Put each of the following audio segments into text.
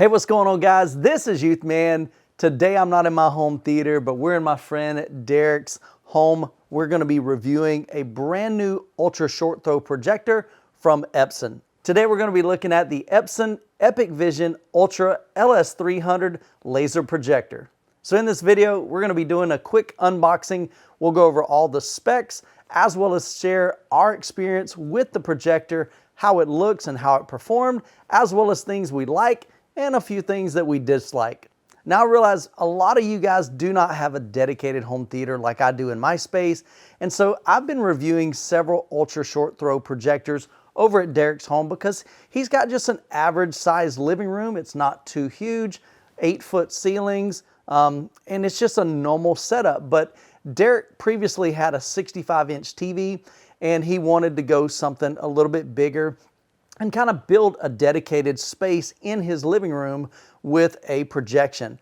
Hey, what's going on, guys? This is Youthman. Today I'm not in my home theater, but we're in my friend Derek's home. We're going to be reviewing a brand new ultra short throw projector from Epson. Today we're going to be looking at the Epson EluneVision Ultra LS300 laser projector. So in this video, we're going to be doing a quick unboxing. We'll go over all the specs as well as share our experience with the projector, how it looks and how it performed, as well as things we like and a few things that we dislike. Now I realize a lot of you guys do not have a dedicated home theater like I do in my space, and so I've been reviewing several ultra short throw projectors over at Derek's home because he's got just an average sized living room. It's not too huge, 8-foot ceilings, and it's just a normal setup. But Derek previously had a 65-inch TV and he wanted to go something a little bit bigger and kind of build a dedicated space in his living room with a projection.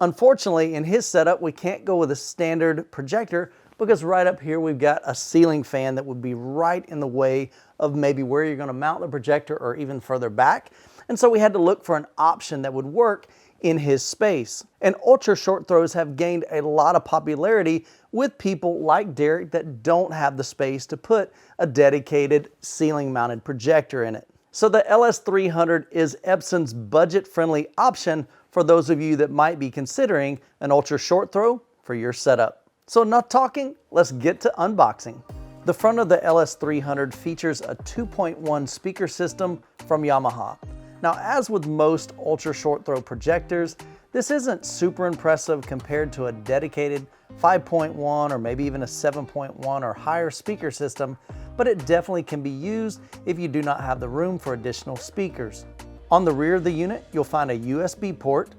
Unfortunately, in his setup, we can't go with a standard projector because right up here we've got a ceiling fan that would be right in the way of maybe where you're going to mount the projector or even further back. And so we had to look for an option that would work in his space. And ultra short throws have gained a lot of popularity with people like Derek that don't have the space to put a dedicated ceiling mounted projector in it. So the LS300 is Epson's budget-friendly option for those of you that might be considering an ultra short throw for your setup. So enough talking, let's get to unboxing. The front of the LS300 features a 2.1 speaker system from Yamaha. Now, as with most ultra short throw projectors, this isn't super impressive compared to a dedicated 5.1 or maybe even a 7.1 or higher speaker system, but it definitely can be used if you do not have the room for additional speakers. On the rear of the unit, you'll find a USB port,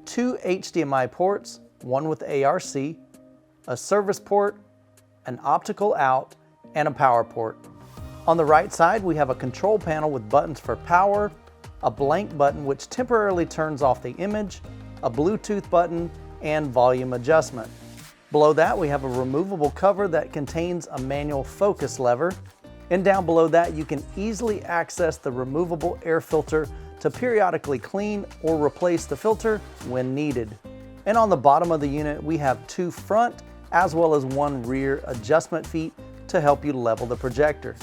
2 HDMI ports, one with ARC, a service port, an optical out, and a power port. On the right side, we have a control panel with buttons for power, a blank button which temporarily turns off the image, a Bluetooth button, and volume adjustment. Below that, we have a removable cover that contains a manual focus lever. And down below that, you can easily access the removable air filter to periodically clean or replace the filter when needed. And on the bottom of the unit, we have 2 front as well as 1 rear adjustment feet to help you level the projector.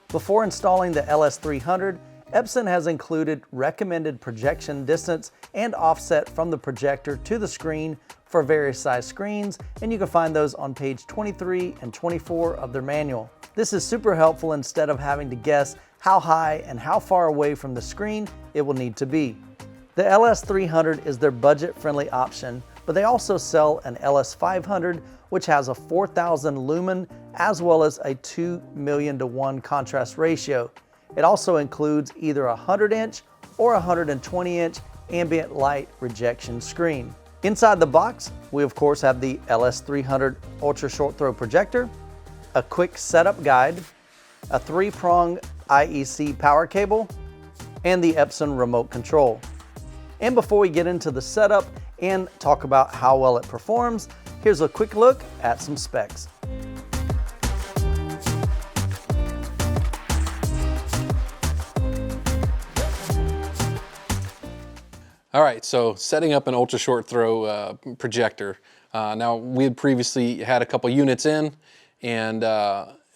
Before installing the LS300, Epson has included recommended projection distance and offset from the projector to the screen for various size screens, and you can find those on page 23 and 24 of their manual. This is super helpful instead of having to guess how high and how far away from the screen it will need to be. The LS300 is their budget-friendly option, but they also sell an LS500, which has a 4,000 lumen as well as a 2,000,000:1 contrast ratio. It also includes either a 100-inch or 120-inch ambient light rejection screen. Inside the box, we of course have the LS300 ultra short throw projector, a quick setup guide, a 3-prong IEC power cable, and the Epson remote control. And before we get into the setup and talk about how well it performs, here's a quick look at some specs. All right, so setting up an ultra short throw projector. Now we had previously had a couple units in, and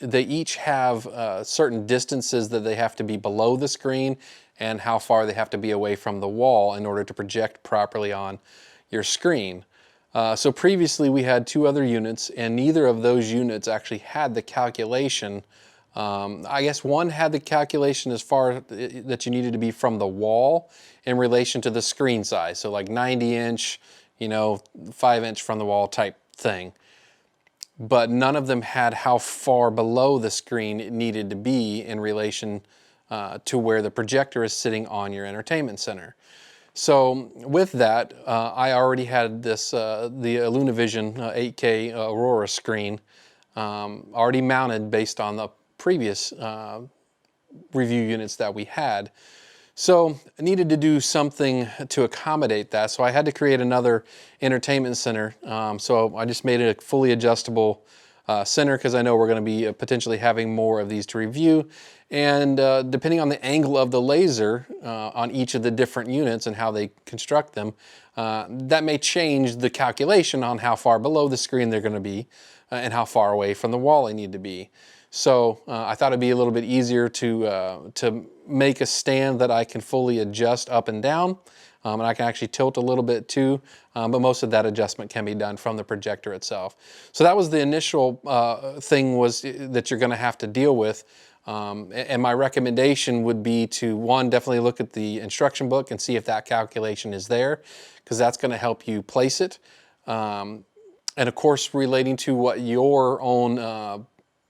they each have certain distances that they have to be below the screen and how far they have to be away from the wall in order to project properly on your screen. So previously we had 2 other units, and neither of those units actually had the calculation. I guess one had the calculation as far that you needed to be from the wall in relation to the screen size. So like 90-inch, 5-inch from the wall type thing. But none of them had how far below the screen it needed to be in relation to where the projector is sitting on your entertainment center. So with that, I already had this, the EluneVision 8K Aurora screen already mounted based on the previous review units that we had. So I needed to do something to accommodate that, so I had to create another entertainment center. So I just made it a fully adjustable center, because I know we're going to be potentially having more of these to review. And depending on the angle of the laser on each of the different units and how they construct them, that may change the calculation on how far below the screen they're going to be and how far away from the wall they need to be. So I thought it'd be a little bit easier to make a stand that I can fully adjust up and down. And I can actually tilt a little bit too, but most of that adjustment can be done from the projector itself. So that was the initial thing was that you're going to have to deal with. And my recommendation would be to, one, definitely look at the instruction book and see if that calculation is there, because that's going to help you place it. And of course, relating to what your own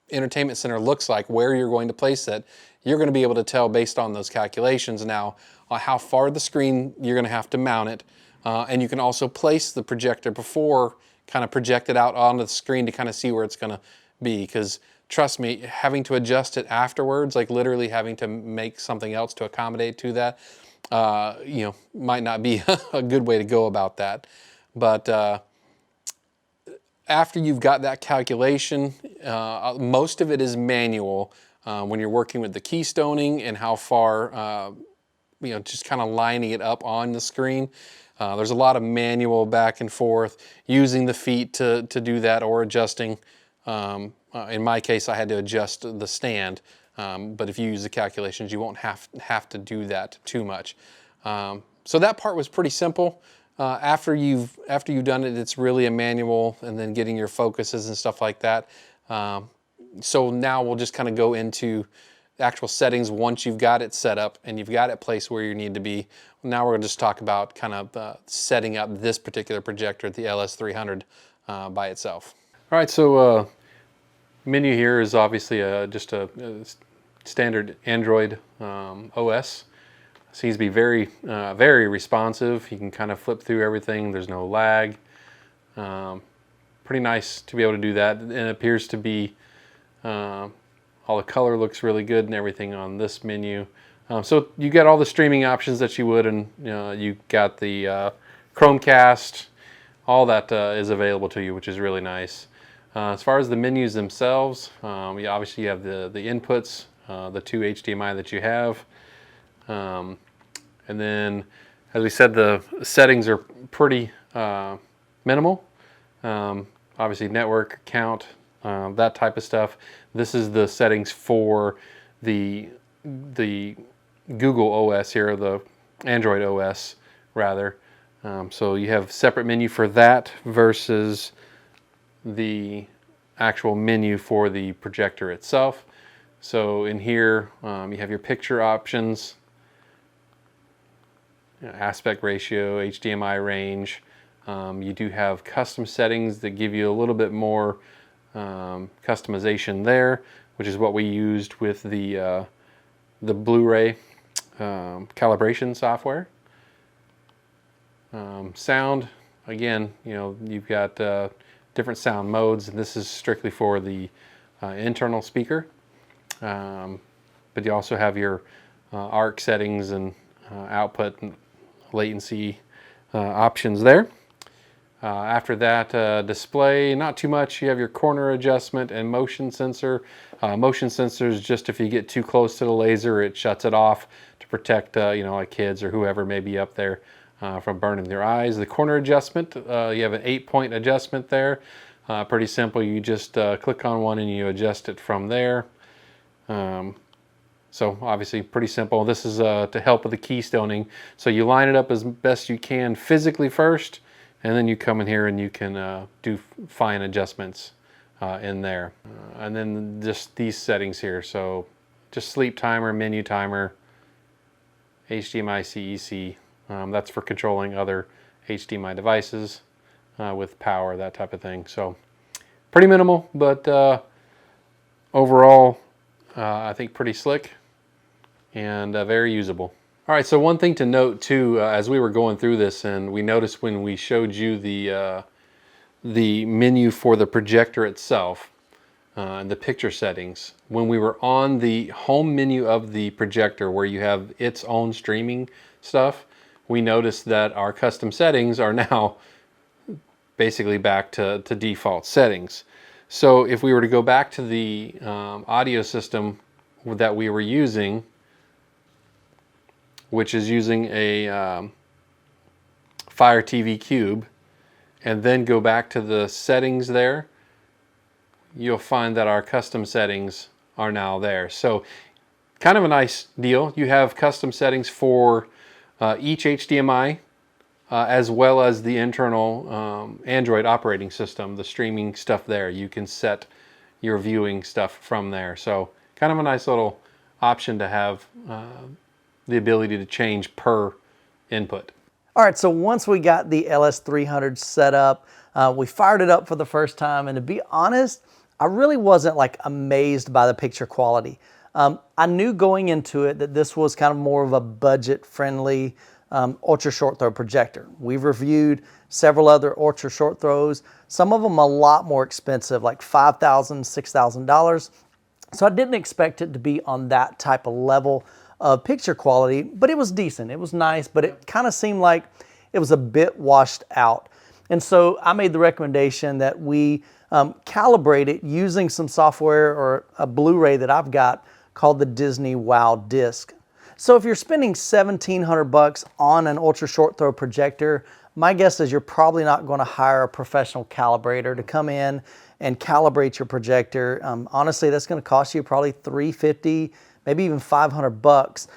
entertainment center looks like, where you're going to place it, you're going to be able to tell based on those calculations now how far the screen you're going to have to mount it. And you can also place the projector before, kind of project it out onto the screen to kind of see where it's going to be. Because trust me, having to adjust it afterwards, like literally having to make something else to accommodate to that, you know, might not be a good way to go about that. But after you've got that calculation, most of it is manual when you're working with the keystoning and how far, you know, just kind of lining it up on the screen. There's a lot of manual back and forth, using the feet to do that, or adjusting. In my case, I had to adjust the stand, but if you use the calculations, you won't have to do that too much. So that part was pretty simple. After you've done it, it's really a manual, and then getting your focuses and stuff like that. So now we'll just kind of go into the actual settings once you've got it set up and you've got it placed where you need to be. Now we're going to just talk about kind of setting up this particular projector, the LS300, by itself. All right, so menu here is obviously just a standard Android OS. Seems to be very, very responsive. You can kind of flip through everything. There's no lag. Pretty nice to be able to do that. And it appears to be, all the color looks really good and everything on this menu. So you get all the streaming options that you would, and you got the Chromecast. All that is available to you, which is really nice. As far as the menus themselves, obviously you have the inputs, the two HDMI that you have. And then, as we said, the settings are pretty minimal. Obviously, network count, that type of stuff. This is the settings for the Google OS here, the Android OS rather. So you have separate menu for that versus the actual menu for the projector itself. So in here, you have your picture options, aspect ratio, HDMI range. You do have custom settings that give you a little bit more customization there, which is what we used with the Blu-ray calibration software. Sound, again, you've got different sound modes, and this is strictly for the internal speaker. But you also have your ARC settings and output and latency options there. After that, display, not too much. You have your corner adjustment and motion sensor. Motion sensor is just if you get too close to the laser, it shuts it off to protect, like kids or whoever may be up there from burning their eyes. The corner adjustment, you have an 8-point adjustment there. Pretty simple. You just click on one and you adjust it from there. So obviously pretty simple. This is to help with the keystoning. So you line it up as best you can physically first, and then you come in here and you can do fine adjustments in there. And then just these settings here. So just sleep timer, menu timer, HDMI CEC. That's for controlling other HDMI devices with power, that type of thing. So pretty minimal, but overall I think pretty slick and very usable. All right, so one thing to note too, as we were going through this, and we noticed when we showed you the menu for the projector itself and the picture settings, when we were on the home menu of the projector where you have its own streaming stuff, we noticed that our custom settings are now basically back to default settings. So if we were to go back to the audio system that we were using, which is using a Fire TV Cube, and then go back to the settings there, you'll find that our custom settings are now there. So kind of a nice deal. You have custom settings for each HDMI as well as the internal Android operating system, the streaming stuff there. You can set your viewing stuff from there. So kind of a nice little option to have the ability to change per input. All right, so once we got the LS300 set up, we fired it up for the first time, and to be honest, I really wasn't like amazed by the picture quality. I knew going into it that this was kind of more of a budget-friendly ultra short throw projector. We've reviewed several other ultra short throws, some of them a lot more expensive, like $5,000, $6,000. So I didn't expect it to be on that type of level of picture quality, but it was decent. It was nice, but it kind of seemed like it was a bit washed out. And so I made the recommendation that we calibrate it using some software or a Blu-ray that I've got called the Disney Wow Disc. So if you're spending $1,700 on an ultra short throw projector, my guess is you're probably not going to hire a professional calibrator to come in and calibrate your projector. Honestly, that's going to cost you probably $350, maybe even $500.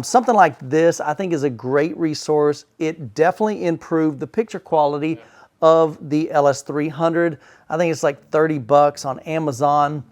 Something like this, I think, is a great resource. It definitely improved the picture quality of the LS300. I think it's like $30 on Amazon.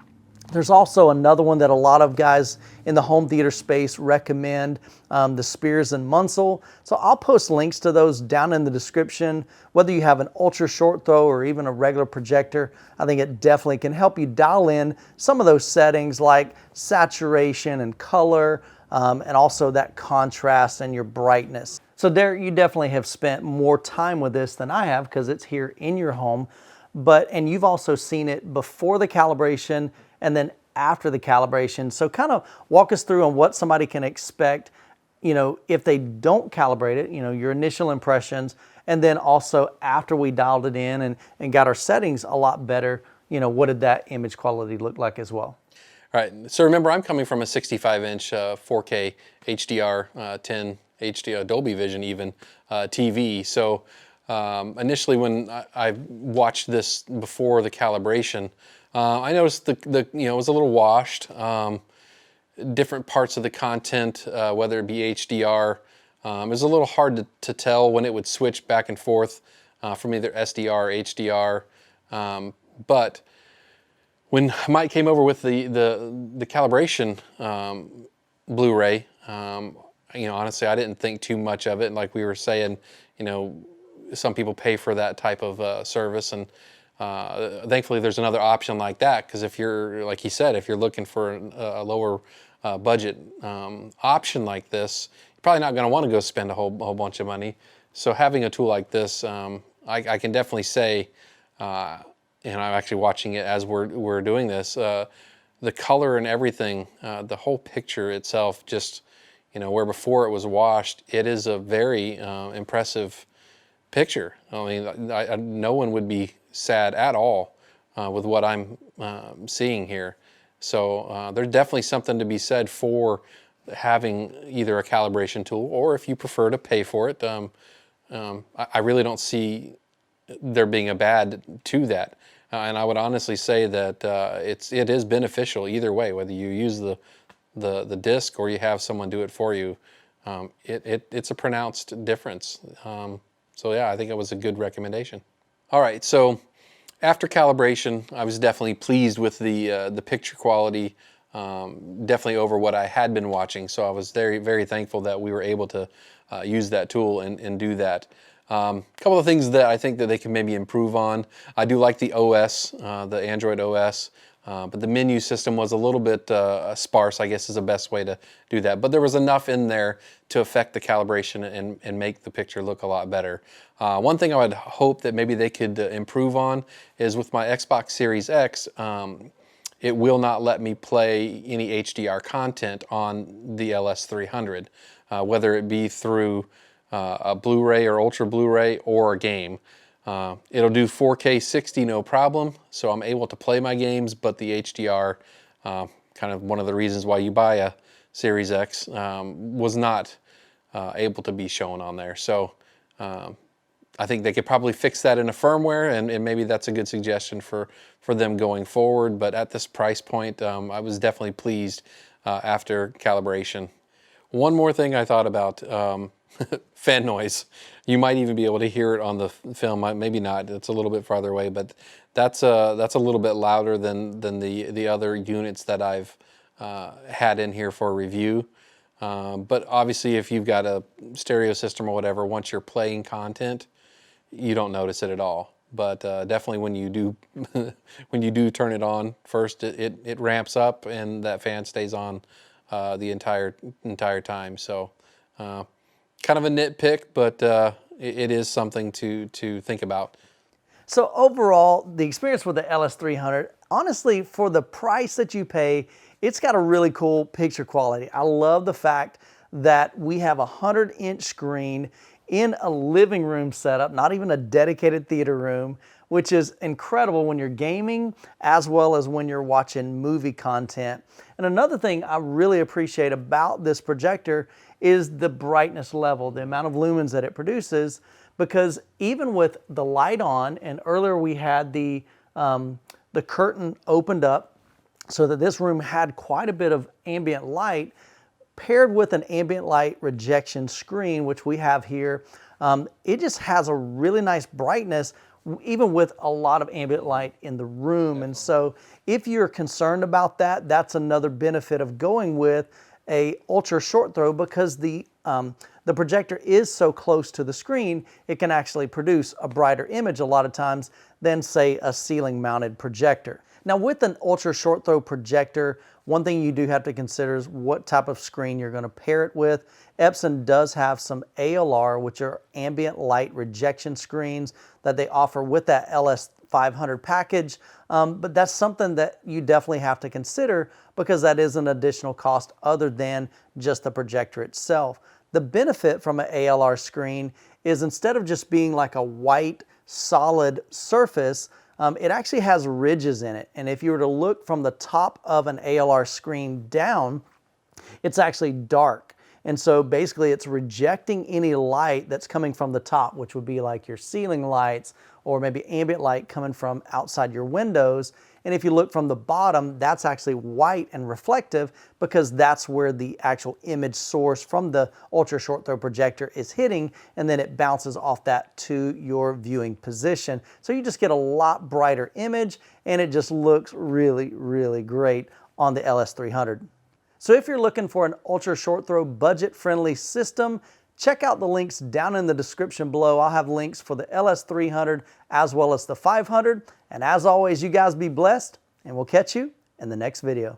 There's also another one that a lot of guys in the home theater space recommend, the Spears and Munsell. So I'll post links to those down in the description. Whether you have an ultra short throw or even a regular projector, I think it definitely can help you dial in some of those settings like saturation and color, and also that contrast and your brightness. So Derek, you definitely have spent more time with this than I have because it's here in your home, and you've also seen it before the calibration and then after the calibration. So kind of walk us through on what somebody can expect, if they don't calibrate it, your initial impressions, and then also after we dialed it in and got our settings a lot better, what did that image quality look like as well? All right, so remember, I'm coming from a 65-inch 4K HDR 10 HD Dolby Vision even TV. So initially when I watched this before the calibration, I noticed it was a little washed. Different parts of the content, whether it be HDR, it was a little hard to tell when it would switch back and forth from either SDR or HDR. But when Mike came over with the calibration Blu-ray, honestly, I didn't think too much of it. And like we were saying, some people pay for that type of service, and thankfully there's another option like that, because if you're, like he said, if you're looking for a lower budget option like this, you're probably not going to want to go spend a whole bunch of money. So having a tool like this, I can definitely say, and I'm actually watching it as we're doing this, the color and everything, the whole picture itself, just where before it was washed, it is a very impressive picture. I mean, no one would be sad at all with what I'm seeing here. So there's definitely something to be said for having either a calibration tool, or if you prefer to pay for it, I really don't see there being a bad to that. And I would honestly say that it is beneficial either way, whether you use the disc or you have someone do it for you. It's a pronounced difference. So yeah, I think it was a good recommendation. All right, so after calibration, I was definitely pleased with the picture quality, definitely over what I had been watching. So I was very, very thankful that we were able to use that tool and do that. A couple of things that I think that they can maybe improve on. I do like the OS, the Android OS, but the menu system was a little bit sparse, I guess is the best way to do that. But there was enough in there to affect the calibration and make the picture look a lot better. One thing I would hope that maybe they could improve on is with my Xbox Series X, it will not let me play any HDR content on the LS300, whether it be through a Blu-ray or Ultra Blu-ray or a game. It'll do 4K 60 no problem, so I'm able to play my games, but the HDR, kind of one of the reasons why you buy a Series X, was not able to be shown on there. So I think they could probably fix that in a firmware, and maybe that's a good suggestion for them going forward. But at this price point, I was definitely pleased after calibration. One more thing I thought about, fan noise. You might even be able to hear it on the film, maybe not, it's a little bit farther away, but that's a little bit louder than the other units that I've had in here for review. But obviously if you've got a stereo system or whatever, once you're playing content, you don't notice it at all. But definitely when you do when you do turn it on first, it ramps up and that fan stays on the entire time. So kind of a nitpick, but it is something to think about. So overall, the experience with the LS300, honestly, for the price that you pay, it's got a really cool picture quality. I love the fact that we have a 100-inch screen in a living room setup, not even a dedicated theater room, which is incredible when you're gaming as well as when you're watching movie content. And another thing I really appreciate about this projector is the brightness level, the amount of lumens that it produces, because even with the light on, and earlier we had the curtain opened up so that this room had quite a bit of ambient light, paired with an ambient light rejection screen, which we have here, it just has a really nice brightness, even with a lot of ambient light in the room. And so if you're concerned about that, that's another benefit of going with a ultra short throw, because the projector is so close to the screen, it can actually produce a brighter image a lot of times than, say, a ceiling mounted projector. Now with an ultra short throw projector, one thing you do have to consider is what type of screen you're going to pair it with. Epson does have some ALR, which are ambient light rejection screens that they offer with that LS500 package, but that's something that you definitely have to consider, because that is an additional cost other than just the projector itself. The benefit from an ALR screen is, instead of just being like a white solid surface, it actually has ridges in it. And if you were to look from the top of an ALR screen down, it's actually dark. And so basically it's rejecting any light that's coming from the top, which would be like your ceiling lights or maybe ambient light coming from outside your windows. And if you look from the bottom, that's actually white and reflective, because that's where the actual image source from the ultra short throw projector is hitting, and then it bounces off that to your viewing position. So you just get a lot brighter image, and it just looks really, really great on the LS300. So if you're looking for an ultra short throw budget friendly system, check out the links down in the description below. I'll have links for the LS300 as well as the 500. And as always, you guys be blessed, and we'll catch you in the next video.